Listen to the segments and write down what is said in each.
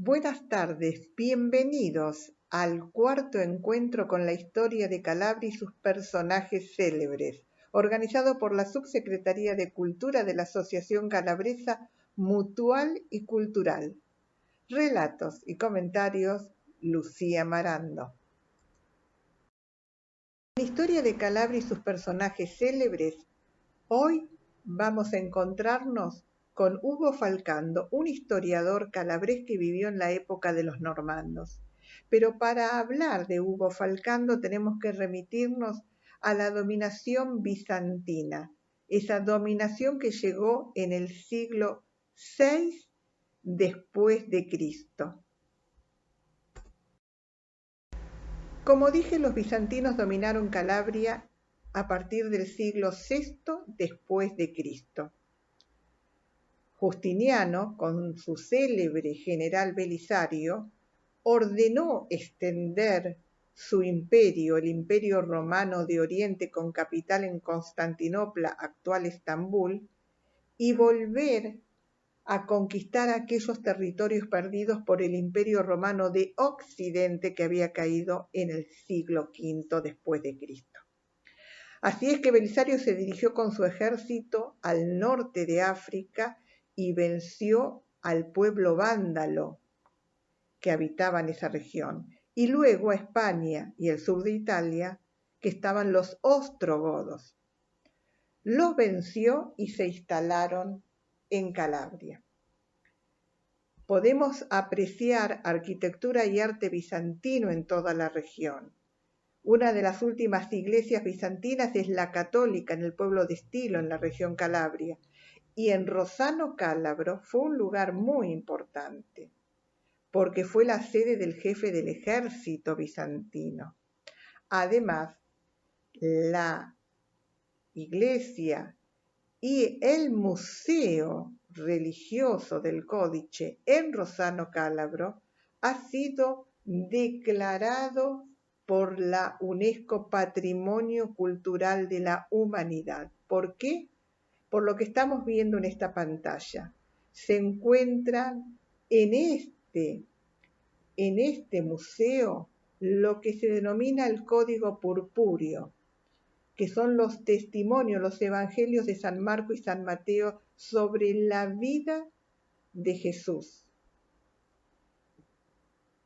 Buenas tardes, bienvenidos al cuarto encuentro con la historia de Calabria y sus personajes célebres, organizado por la Subsecretaría de Cultura de la Asociación Calabresa Mutual y Cultural. Relatos y comentarios, Lucía Marando. En la historia de Calabria y sus personajes célebres, hoy vamos a encontrarnos con Ugo Falcando, un historiador calabrés que vivió en la época de los normandos. Pero para hablar de Ugo Falcando tenemos que remitirnos a la dominación bizantina, esa dominación que llegó en el siglo VI después de Cristo. Como dije, los bizantinos dominaron Calabria a partir del siglo VI después de Cristo. Justiniano, con su célebre general Belisario, ordenó extender su imperio, el Imperio Romano de Oriente con capital en Constantinopla, actual Estambul, y volver a conquistar aquellos territorios perdidos por el Imperio Romano de Occidente que había caído en el siglo V después de Cristo. Así es que Belisario se dirigió con su ejército al norte de África y venció al pueblo vándalo que habitaba en esa región, y luego a España y el sur de Italia, que estaban los ostrogodos. Los venció y se instalaron en Calabria. Podemos apreciar arquitectura y arte bizantino en toda la región. Una de las últimas iglesias bizantinas es la católica en el pueblo de Stilo, en la región Calabria, y en Rossano Calabro fue un lugar muy importante, porque fue la sede del jefe del ejército bizantino. Además, la iglesia y el museo religioso del Códice en Rossano Calabro ha sido declarado por la UNESCO Patrimonio Cultural de la Humanidad. ¿Por qué? Por lo que estamos viendo en esta pantalla. Se encuentran en este museo lo que se denomina el Código Purpúreo, que son los testimonios, los evangelios de San Marcos y San Mateo sobre la vida de Jesús.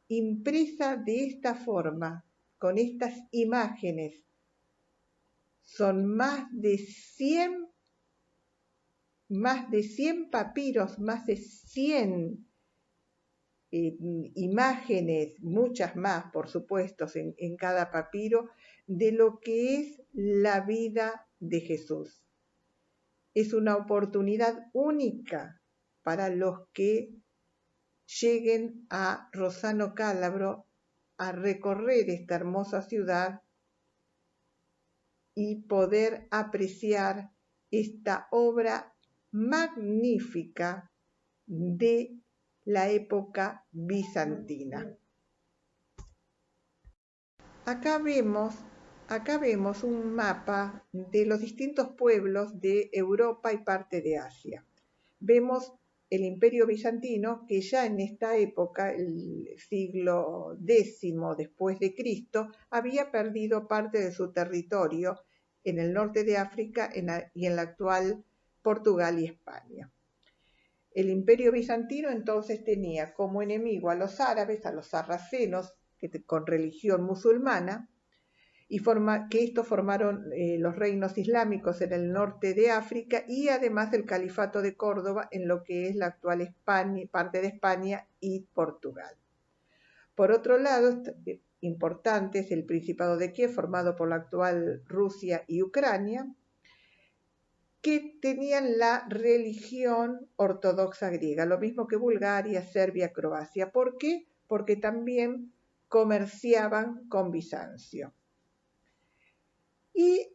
Impresa de esta forma, con estas imágenes, son más de 100 papiros, más de 100 imágenes, muchas más, por supuesto, en cada papiro, de lo que es la vida de Jesús. Es una oportunidad única para los que lleguen a Rossano Calabro a recorrer esta hermosa ciudad y poder apreciar esta obra magnífica de la época bizantina. Acá vemos un mapa de los distintos pueblos de Europa y parte de Asia. Vemos el Imperio Bizantino, que ya en esta época, el siglo X después de Cristo, había perdido parte de su territorio en el norte de África y en la actual Portugal y España. El Imperio Bizantino entonces tenía como enemigo a los árabes, a los sarracenos, con religión musulmana, y que estos formaron los reinos islámicos en el norte de África y además el Califato de Córdoba en lo que es la actual España, parte de España y Portugal. Por otro lado, importante es el Principado de Kiev, formado por la actual Rusia y Ucrania, que tenían la religión ortodoxa griega, lo mismo que Bulgaria, Serbia, Croacia. ¿Por qué? Porque también comerciaban con Bizancio. Y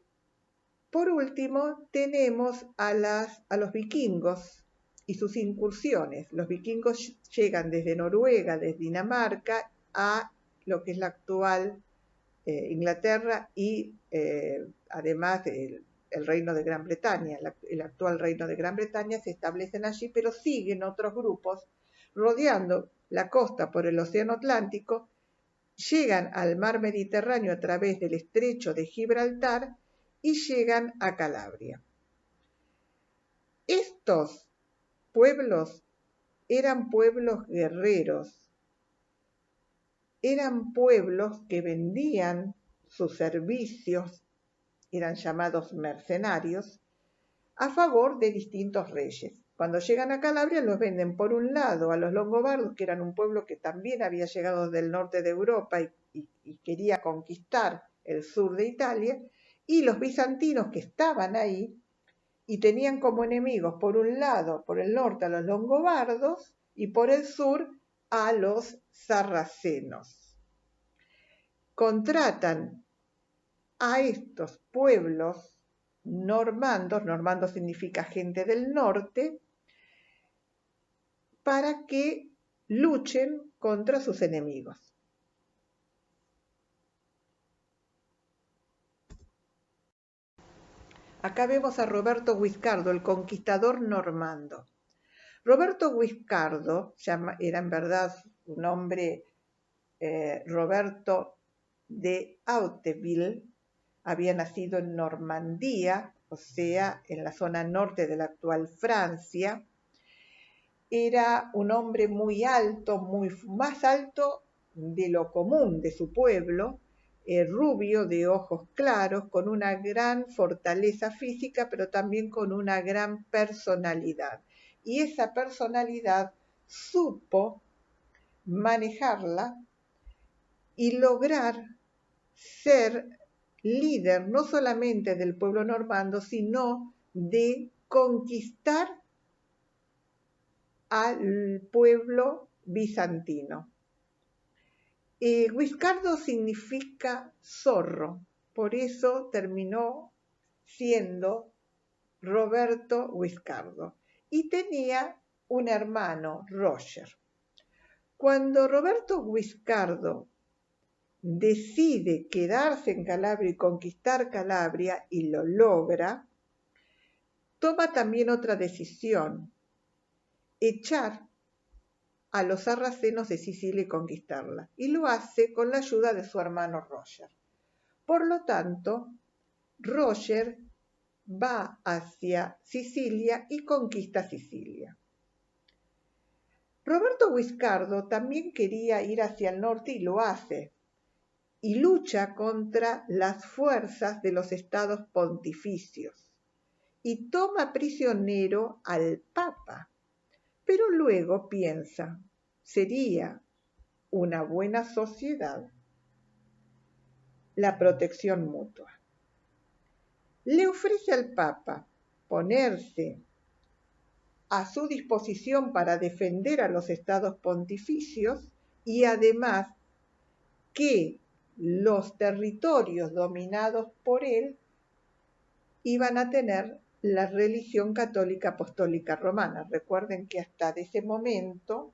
por último tenemos a los vikingos y sus incursiones. Los vikingos llegan desde Noruega, desde Dinamarca, a lo que es la actual Inglaterra y además el reino de Gran Bretaña. El actual reino de Gran Bretaña se establecen allí, pero siguen otros grupos rodeando la costa por el Océano Atlántico, llegan al mar Mediterráneo a través del estrecho de Gibraltar y llegan a Calabria. Estos pueblos eran pueblos guerreros, eran pueblos que vendían sus servicios, eran llamados mercenarios, a favor de distintos reyes. Cuando llegan a Calabria los venden por un lado a los longobardos, que eran un pueblo que también había llegado del norte de Europa y quería conquistar el sur de Italia, y los bizantinos que estaban ahí y tenían como enemigos por un lado, por el norte, a los longobardos y por el sur a los sarracenos. Contratan a estos pueblos normandos significa gente del norte, para que luchen contra sus enemigos. Acá vemos a Roberto Guiscardo, el conquistador normando. Roberto Guiscardo, era en verdad su nombre Roberto de Hauteville, había nacido en Normandía, o sea, en la zona norte de la actual Francia. Era un hombre muy alto, más alto de lo común de su pueblo, rubio, de ojos claros, con una gran fortaleza física, pero también con una gran personalidad. Y esa personalidad supo manejarla y lograr ser líder no solamente del pueblo normando, sino de conquistar al pueblo bizantino. Guiscardo significa zorro, por eso terminó siendo Roberto Guiscardo. Y tenía un hermano, Roger. Cuando Roberto Guiscardo decide quedarse en Calabria y conquistar Calabria, y lo logra, toma también otra decisión: echar a los sarracenos de Sicilia y conquistarla, y lo hace con la ayuda de su hermano Roger. Por lo tanto, Roger va hacia Sicilia y conquista Sicilia. Roberto Guiscardo también quería ir hacia el norte y lo hace, y lucha contra las fuerzas de los estados pontificios, y toma prisionero al Papa. Pero luego piensa, sería una buena sociedad la protección mutua. Le ofrece al Papa ponerse a su disposición para defender a los estados pontificios y además que los territorios dominados por él iban a tener la religión católica apostólica romana. Recuerden que hasta ese momento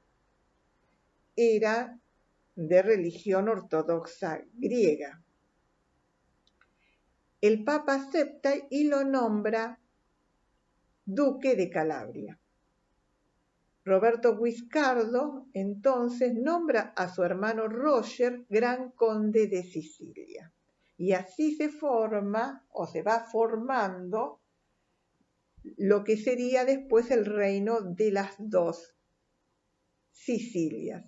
era de religión ortodoxa griega. El Papa acepta y lo nombra duque de Calabria. Roberto Guiscardo entonces nombra a su hermano Roger gran conde de Sicilia. Y así se forma o se va formando lo que sería después el reino de las dos Sicilias.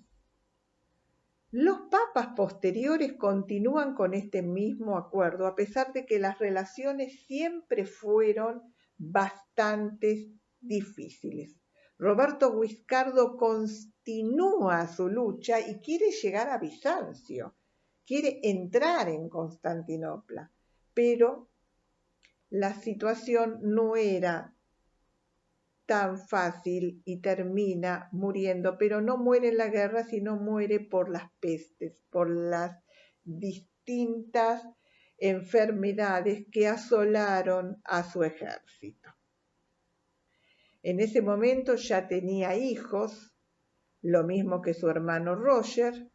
Los papas posteriores continúan con este mismo acuerdo, a pesar de que las relaciones siempre fueron bastante difíciles. Roberto Guiscardo continúa su lucha y quiere llegar a Bizancio, quiere entrar en Constantinopla, pero la situación no era tan fácil y termina muriendo, pero no muere en la guerra, sino muere por las pestes, por las distintas enfermedades que asolaron a su ejército. En ese momento ya tenía hijos, lo mismo que su hermano Roger,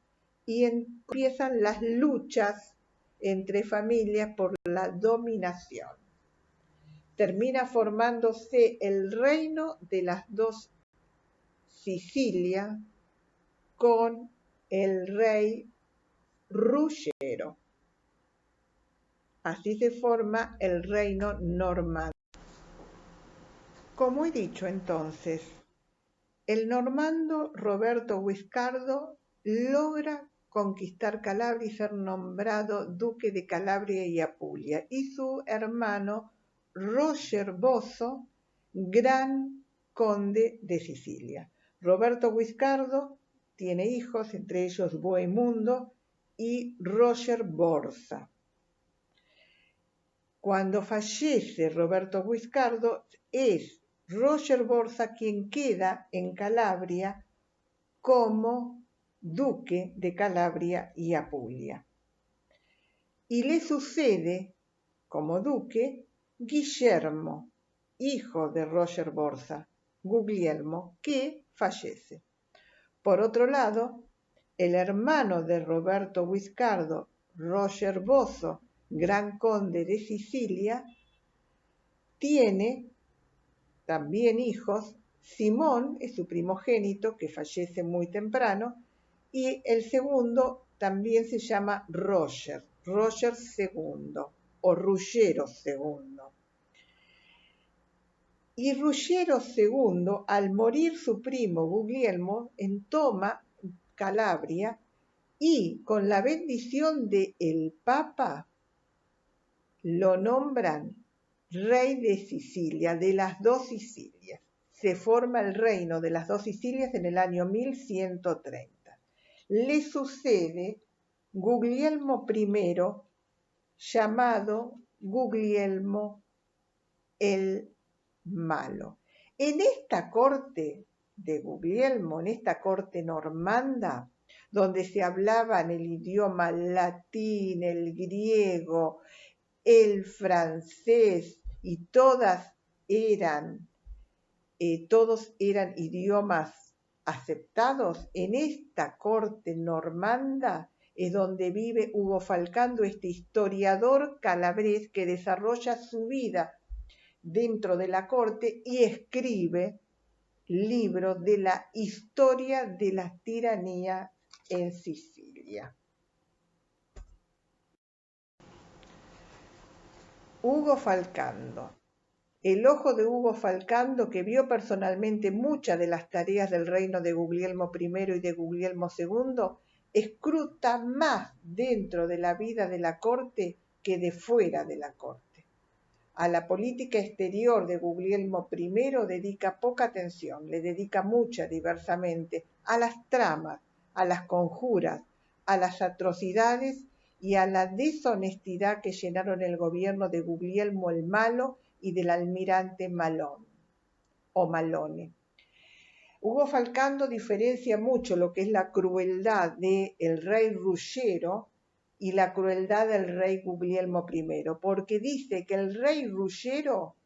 y empiezan las luchas entre familias por la dominación. Termina formándose el reino de las dos Sicilia con el rey Ruggero. Así se forma el reino normando. Como he dicho entonces, el normando Roberto Guiscardo logra conquistar Calabria y ser nombrado duque de Calabria y Apulia, y su hermano Roger Bozo, gran conde de Sicilia. Roberto Guiscardo tiene hijos, entre ellos Bohemundo y Roger Borsa. Cuando fallece Roberto Guiscardo, es Roger Borsa quien queda en Calabria como duque de Calabria y Apulia. Y le sucede como duque Guillermo, hijo de Roger Borsa, Guglielmo, que fallece. Por otro lado, el hermano de Roberto Guiscardo, Roger Bozo, gran conde de Sicilia, tiene también hijos. Simón es su primogénito, que fallece muy temprano, y el segundo también se llama Roger II o Ruggero II. Y Ruggero II, al morir su primo Guglielmo, toma Calabria y con la bendición del Papa lo nombran rey de Sicilia, de las dos Sicilias. Se forma el reino de las dos Sicilias en el año 1130. Le sucede Guglielmo I, llamado Guglielmo el Malo. En esta corte de Guglielmo, en esta corte normanda, donde se hablaban el idioma latín, el griego, el francés, y todos eran idiomas aceptados, en esta corte normanda es donde vive Ugo Falcando, este historiador calabrés que desarrolla su vida dentro de la corte y escribe libros de la historia de la tiranía en Sicilia. Ugo Falcando. El ojo de Ugo Falcando, que vio personalmente muchas de las tareas del reino de Guglielmo I y de Guglielmo II, escruta más dentro de la vida de la corte que de fuera de la corte. A la política exterior de Guglielmo I dedica poca atención, le dedica mucha diversamente a las tramas, a las conjuras, a las atrocidades y a la deshonestidad que llenaron el gobierno de Guglielmo el Malo y del almirante Malón o Malone. Ugo Falcando diferencia mucho lo que es la crueldad del rey Ruggero y la crueldad del rey Guglielmo I, porque dice que el rey Ruggero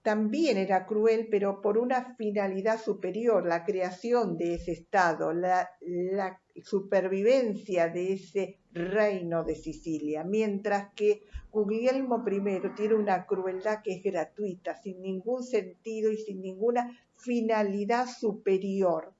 también era cruel, pero por una finalidad superior, la creación de ese estado, la supervivencia de ese reino de Sicilia, mientras que Guglielmo I tiene una crueldad que es gratuita, sin ningún sentido y sin ninguna finalidad superior.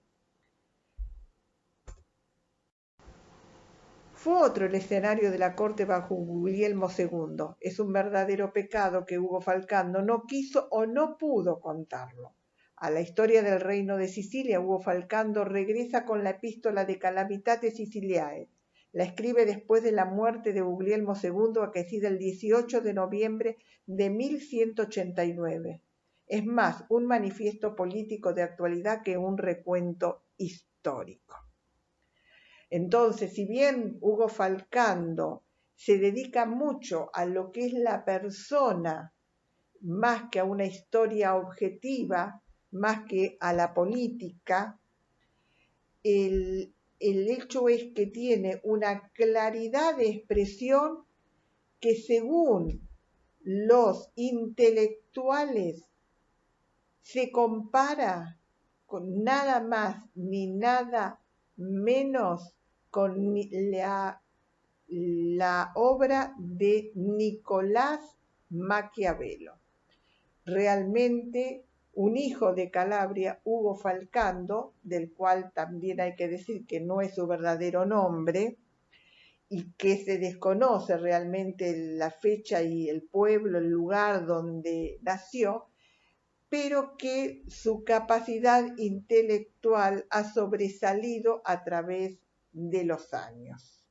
Fue otro el escenario de la corte bajo Guglielmo II. Es un verdadero pecado que Ugo Falcando no quiso o no pudo contarlo. A la historia del reino de Sicilia, Ugo Falcando regresa con la epístola de Calamitate Siciliae. La escribe después de la muerte de Guglielmo II, acaecida el 18 de noviembre de 1189. Es más un manifiesto político de actualidad que un recuento histórico. Entonces, si bien Ugo Falcando se dedica mucho a lo que es la persona, más que a una historia objetiva, más que a la política, el hecho es que tiene una claridad de expresión que, según los intelectuales, se compara con nada más ni nada menos con la obra de Nicolás Maquiavelo. Realmente un hijo de Calabria, Ugo Falcando, del cual también hay que decir que no es su verdadero nombre y que se desconoce realmente la fecha y el pueblo, el lugar donde nació, pero que su capacidad intelectual ha sobresalido a través de los años.